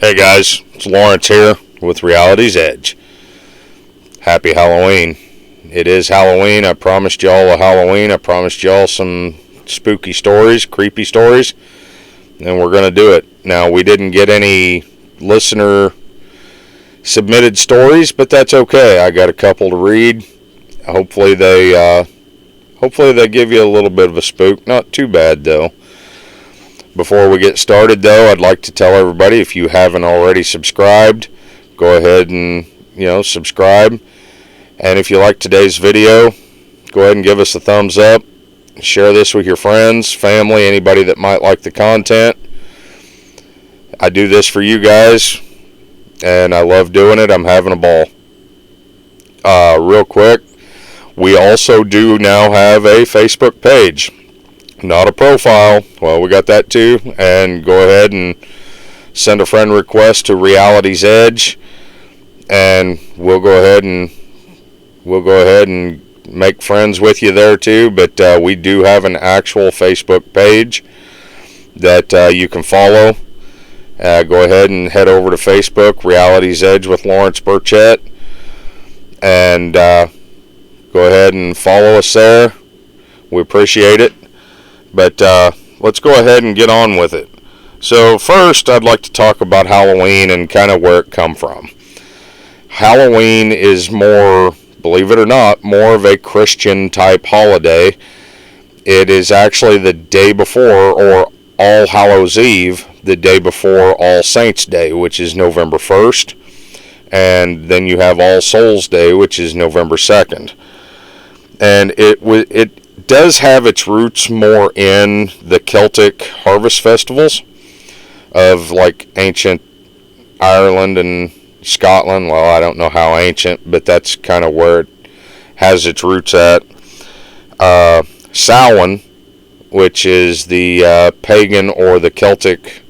Hey guys, it's Lawrence here with Reality's Edge. Happy Halloween. It is Halloween. I promised y'all a Halloween. I promised y'all some spooky stories, creepy stories, and we're going to do it. Now, we didn't get any listener submitted stories, but that's okay. I got a couple to read. Hopefully they give you a little bit of a spook. Not too bad though. Before we get started, though, I'd like to tell everybody, if you haven't already subscribed, go ahead and, subscribe. And if you like today's video, go ahead and give us a thumbs up. Share this with your friends, family, anybody that might like the content. I do this for you guys, and I love doing it. I'm having a ball. Real quick, we also do now have a Facebook page. Not a profile. Well, we got that too. And go ahead and send a friend request to Reality's Edge, and we'll go ahead and make friends with you there too. But we do have an actual Facebook page that you can follow. Go ahead and head over to Facebook, Reality's Edge with Lawrence Burchett, and go ahead and follow us there. We appreciate it. But let's go ahead and get on with it. So first, I'd like to talk about Halloween and kind of where it come from. Halloween is more, believe it or not, more of a Christian type holiday. It is actually the day before, or All Hallows Eve, the day before All Saints Day, which is November 1st. And then you have All Souls Day, which is November 2nd. And it does have its roots more in the Celtic harvest festivals of like ancient Ireland and Scotland. Well, I don't know how ancient, but that's kind of where it has its roots at. Samhain, which is the pagan or the Celtic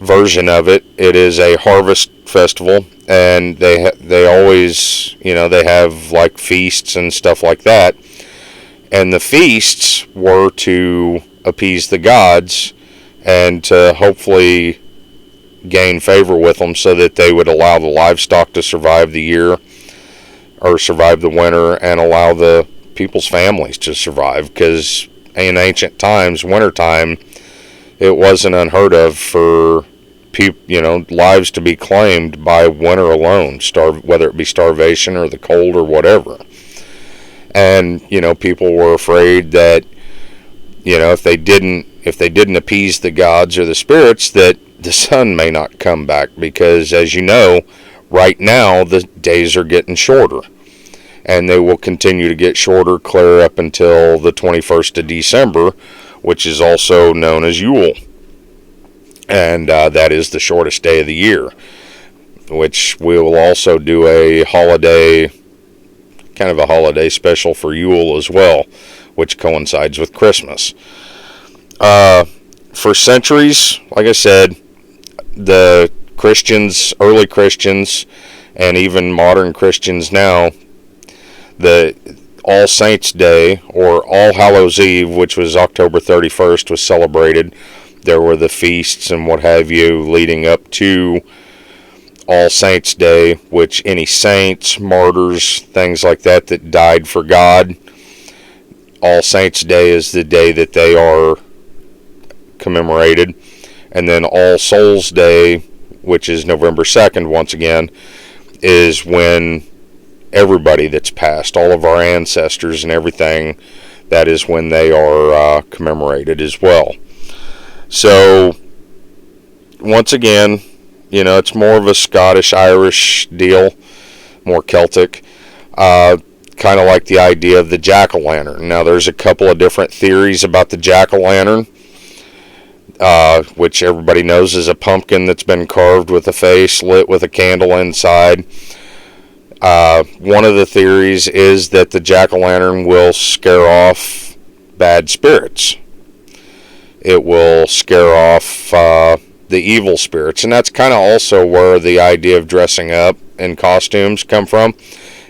version of it, it is a harvest festival, and they always, they have like feasts and stuff like that. And the feasts were to appease the gods and to hopefully gain favor with them so that they would allow the livestock to survive the year or survive the winter, and allow the people's families to survive. Because in ancient times, wintertime, it wasn't unheard of for lives to be claimed by winter alone, whether it be starvation or the cold or whatever. And, people were afraid that, if they didn't appease the gods or the spirits, that the sun may not come back. Because, as you know, right now, the days are getting shorter. And they will continue to get shorter clear up until the 21st of December, which is also known as Yule. And that is the shortest day of the year, which we will also do a holiday special for Yule as well, which coincides with Christmas. For centuries, like I said, the Christians, early Christians, and even modern Christians now, the All Saints Day or All Hallows Eve, which was October 31st, was celebrated. There were the feasts and what have you leading up to All Saints Day, which any saints, martyrs, things like that died for God. All Saints Day is the day that they are commemorated. And then All Souls Day, which is November 2nd, once again, is when everybody that's passed, all of our ancestors and everything, that is when they are commemorated as well. So, once again, it's more of a Scottish-Irish deal, more Celtic. Kind of like the idea of the jack-o'-lantern. Now, there's a couple of different theories about the jack-o'-lantern, which everybody knows is a pumpkin that's been carved with a face, lit with a candle inside. One of the theories is that the jack-o'-lantern will scare off bad spirits. It will scare off the evil spirits. And that's kind of also where the idea of dressing up in costumes come from,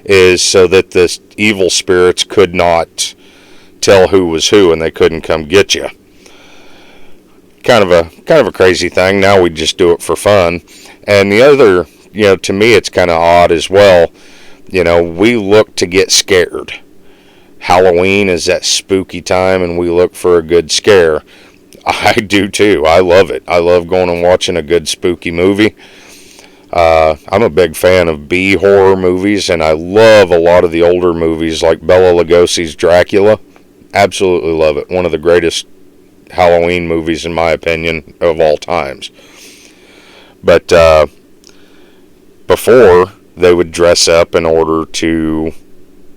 is so that the evil spirits could not tell who was who and they couldn't come get you. kind of a crazy thing. Now we just do it for fun. And the other, to me it's kind of odd as well. We look to get scared. Halloween is that spooky time, and we look for a good scare. I do too. I love it. I love going and watching a good spooky movie. I'm a big fan of B horror movies, and I love a lot of the older movies like Bela Lugosi's Dracula. Absolutely love it. One of the greatest Halloween movies, in my opinion, of all times. But before, they would dress up in order to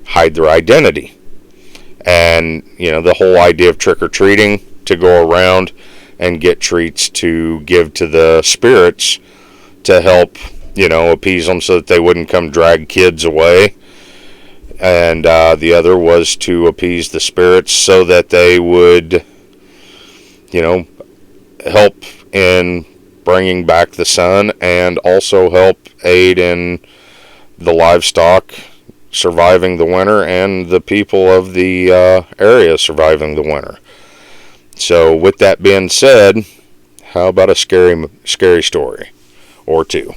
hide their identity. And, the whole idea of trick-or-treating, to go around and get treats to give to the spirits to help, appease them so that they wouldn't come drag kids away. And the other was to appease the spirits so that they would, help in bringing back the sun, and also help aid in the livestock surviving the winter and the people of the area surviving the winter. So with that being said, how about a scary story or two?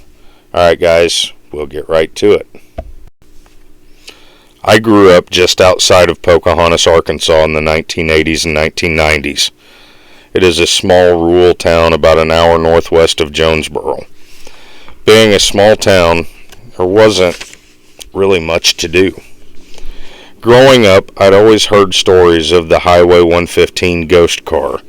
Alright guys, we'll get right to it. I grew up just outside of Pocahontas, Arkansas in the 1980s and 1990s. It is a small rural town about an hour northwest of Jonesboro. Being a small town, there wasn't really much to do. Growing up, I'd always heard stories of the Highway 115 ghost car.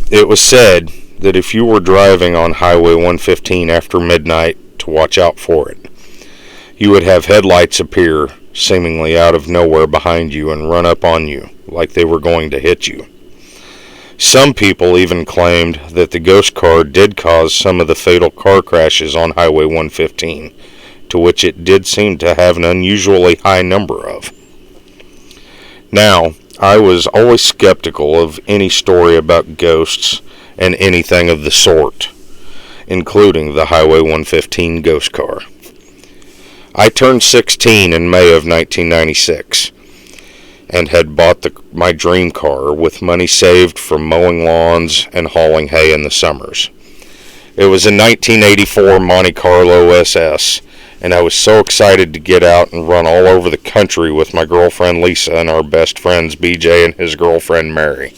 It was said that if you were driving on Highway 115 after midnight, to watch out for it. You would have headlights appear seemingly out of nowhere behind you and run up on you like they were going to hit you. Some people even claimed that the ghost car did cause some of the fatal car crashes on Highway 115, to which it did seem to have an unusually high number of. Now, I was always skeptical of any story about ghosts and anything of the sort, including the Highway 115 ghost car. I turned 16 in May of 1996 and had bought my dream car with money saved from mowing lawns and hauling hay in the summers. It was a 1984 Monte Carlo SS, and I was so excited to get out and run all over the country with my girlfriend Lisa and our best friends BJ and his girlfriend Mary.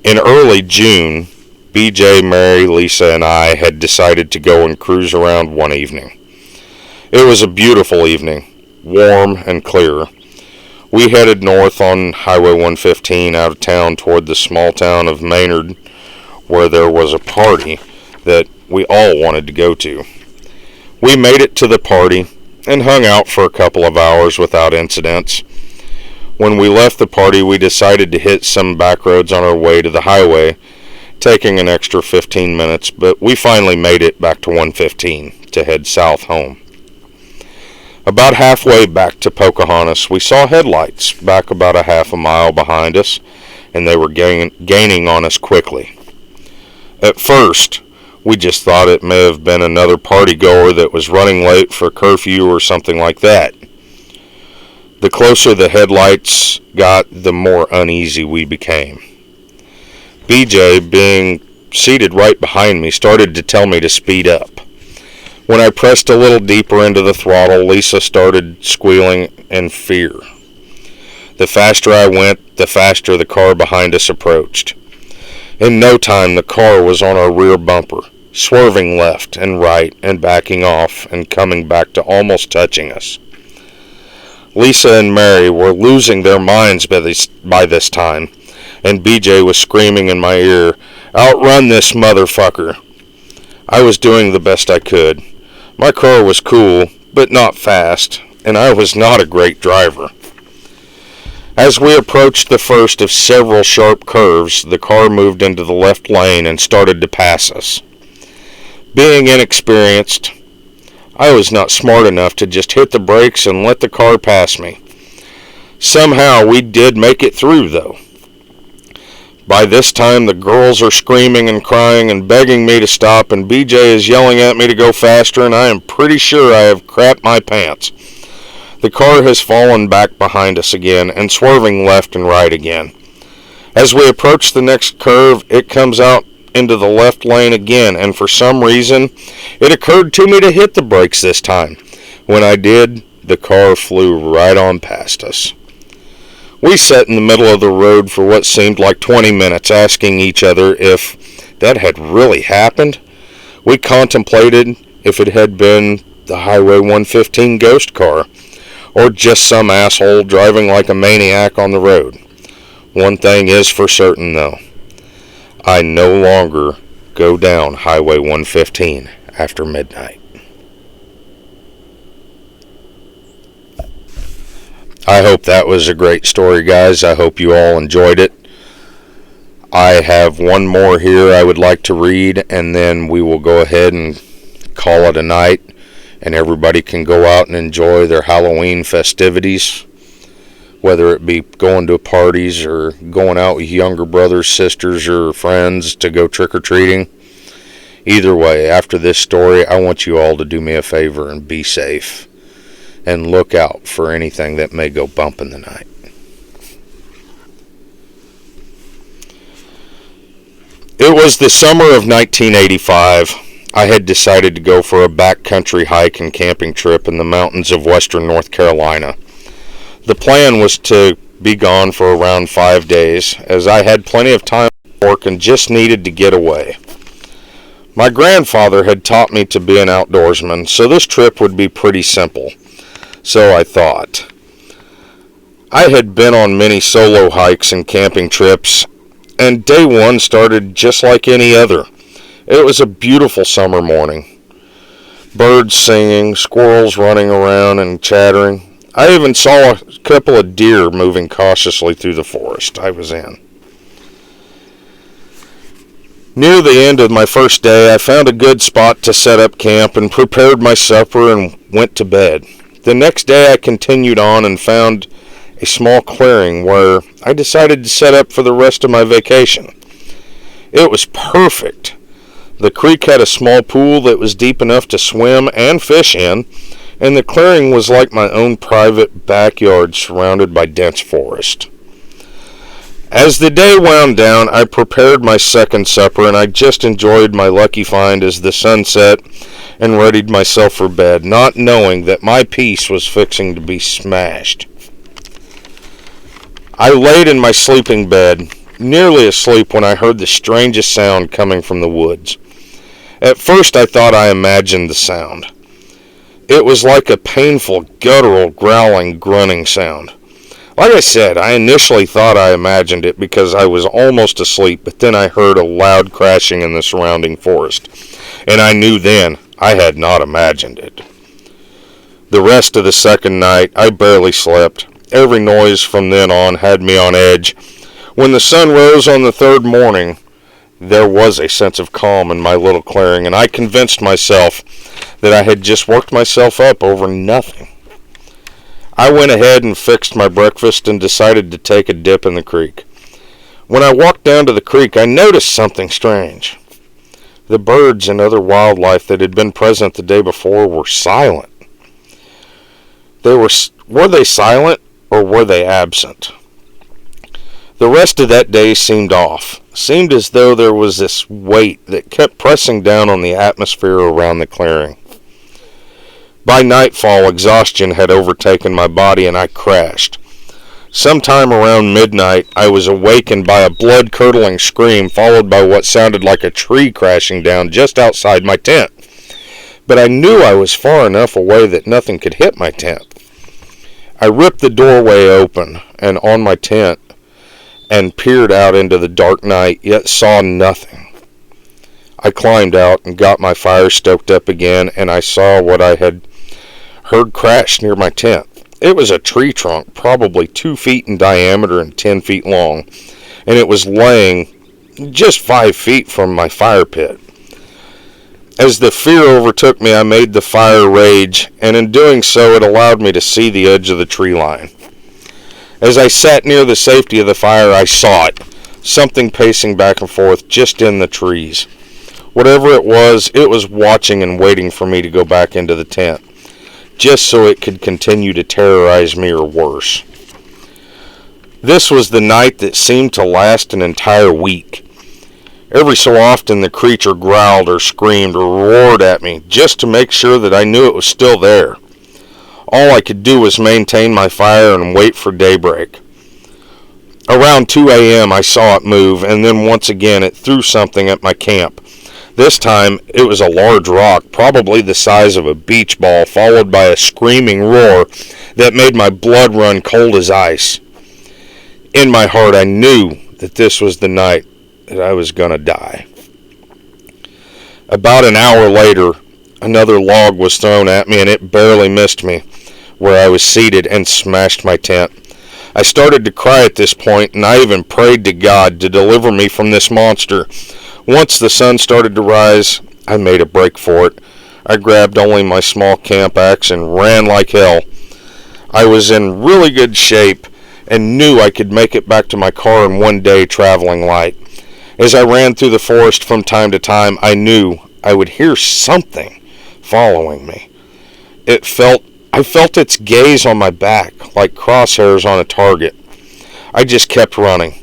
In early June, BJ, Mary, Lisa, and I had decided to go and cruise around one evening. It was a beautiful evening, warm and clear. We headed north on Highway 115 out of town toward the small town of Maynard, where there was a party that we all wanted to go to. We made it to the party and hung out for a couple of hours without incidents. When we left the party, we decided to hit some back roads on our way to the highway, taking an extra 15 minutes, but we finally made it back to 115 to head south home. About halfway back to Pocahontas, we saw headlights back about a half a mile behind us, and they were gaining on us quickly. At first, we just thought it may have been another party goer that was running late for curfew or something like that. The closer the headlights got, the more uneasy we became. BJ, being seated right behind me, started to tell me to speed up. When I pressed a little deeper into the throttle, Lisa started squealing in fear. The faster I went, the faster the car behind us approached. In no time, the car was on our rear bumper, swerving left and right and backing off and coming back to almost touching us. Lisa and Mary were losing their minds by this time, and BJ was screaming in my ear, "Outrun this motherfucker!" I was doing the best I could. My car was cool, but not fast, and I was not a great driver. As we approached the first of several sharp curves, the car moved into the left lane and started to pass us. Being inexperienced, I was not smart enough to just hit the brakes and let the car pass me. Somehow we did make it through, though. By this time, the girls are screaming and crying and begging me to stop, and BJ is yelling at me to go faster, and I am pretty sure I have crapped my pants. The car has fallen back behind us again and swerving left and right again. As we approach the next curve, it comes out into the left lane again, and for some reason, it occurred to me to hit the brakes this time. When I did, the car flew right on past us. We sat in the middle of the road for what seemed like 20 minutes, asking each other if that had really happened. We contemplated if it had been the Highway 115 ghost car, or just some asshole driving like a maniac on the road. One thing is for certain, though. I no longer go down Highway 115 after midnight. I hope that was a great story, guys. I hope you all enjoyed it. I have one more here I would like to read, and then we will go ahead and call it a night, and everybody can go out and enjoy their Halloween festivities, whether it be going to parties or going out with younger brothers, sisters, or friends to go trick-or-treating. Either way, after this story, I want you all to do me a favor and be safe, and look out for anything that may go bump in the night. It was the summer of 1985. I had decided to go for a backcountry hike and camping trip in the mountains of western North Carolina. The plan was to be gone for around 5 days, as I had plenty of time to work and just needed to get away. My grandfather had taught me to be an outdoorsman, so this trip would be pretty simple. So I thought. I had been on many solo hikes and camping trips, and day one started just like any other. It was a beautiful summer morning. Birds singing, squirrels running around and chattering. I even saw a couple of deer moving cautiously through the forest I was in. Near the end of my first day, I found a good spot to set up camp and prepared my supper and went to bed. The next day I continued on and found a small clearing where I decided to set up for the rest of my vacation. It was perfect. The creek had a small pool that was deep enough to swim and fish in, and the clearing was like my own private backyard surrounded by dense forest. As the day wound down, I prepared my second supper, and I just enjoyed my lucky find as the sun set and readied myself for bed, not knowing that my peace was fixing to be smashed. I laid in my sleeping bed, nearly asleep, when I heard the strangest sound coming from the woods. At first I thought I imagined the sound. It was like a painful, guttural, growling, grunting sound. Like I said, I initially thought I imagined it because I was almost asleep, but then I heard a loud crashing in the surrounding forest, and I knew then I had not imagined it. The rest of the second night, I barely slept. Every noise from then on had me on edge. When the sun rose on the third morning, there was a sense of calm in my little clearing, and I convinced myself that I had just worked myself up over nothing. I went ahead and fixed my breakfast and decided to take a dip in the creek. When I walked down to the creek, I noticed something strange. The birds and other wildlife that had been present the day before were silent. Were they silent, or were they absent? The rest of that day seemed off. Seemed as though there was this weight that kept pressing down on the atmosphere around the clearing. By nightfall, exhaustion had overtaken my body, and I crashed. Sometime around midnight, I was awakened by a blood-curdling scream, followed by what sounded like a tree crashing down just outside my tent. But I knew I was far enough away that nothing could hit my tent. I ripped the doorway open and on my tent and peered out into the dark night, yet saw nothing. I climbed out and got my fire stoked up again, and I saw what I had heard crash near my tent. It was a tree trunk, probably 2 feet in diameter and 10 feet long, and it was laying just 5 feet from my fire pit. As the fear overtook me, I made the fire rage, and in doing so, it allowed me to see the edge of the tree line. As I sat near the safety of the fire, I saw it, something pacing back and forth just in the trees. Whatever it was watching and waiting for me to go back into the tent, just so it could continue to terrorize me or worse. This was the night that seemed to last an entire week. Every so often the creature growled or screamed or roared at me just to make sure that I knew it was still there. All I could do was maintain my fire and wait for daybreak. Around 2 a.m. I saw it move, and then once again it threw something at my camp. This time it was a large rock, probably the size of a beach ball, followed by a screaming roar that made my blood run cold as ice. In my heart I knew that this was the night that I was gonna die. About an hour later, another log was thrown at me and it barely missed me where I was seated and smashed my tent. I started to cry at this point, and I even prayed to God to deliver me from this monster. Once the sun started to rise, I made a break for it. I grabbed only my small camp axe and ran like hell. I was in really good shape and knew I could make it back to my car in one day traveling light. As I ran through the forest from time to time, I knew I would hear something following me. I felt its gaze on my back, like crosshairs on a target. I just kept running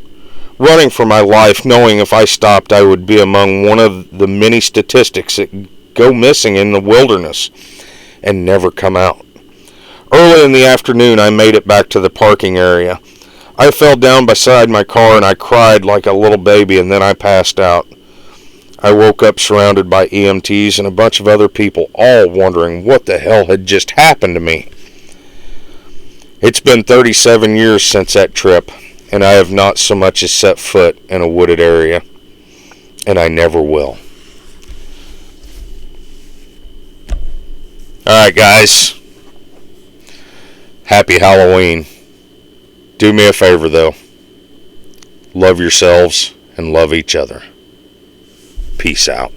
for my life, knowing if I stopped I would be among one of the many statistics that go missing in the wilderness and never come out. Early in the afternoon I made it back to the parking area. I fell down beside my car and I cried like a little baby, and then I passed out. I woke up surrounded by EMTs and a bunch of other people, all wondering what the hell had just happened to me. It's been 37 years since that trip, and I have not so much as set foot in a wooded area, and I never will. Alright guys, happy Halloween. Do me a favor though, love yourselves and love each other. Peace out.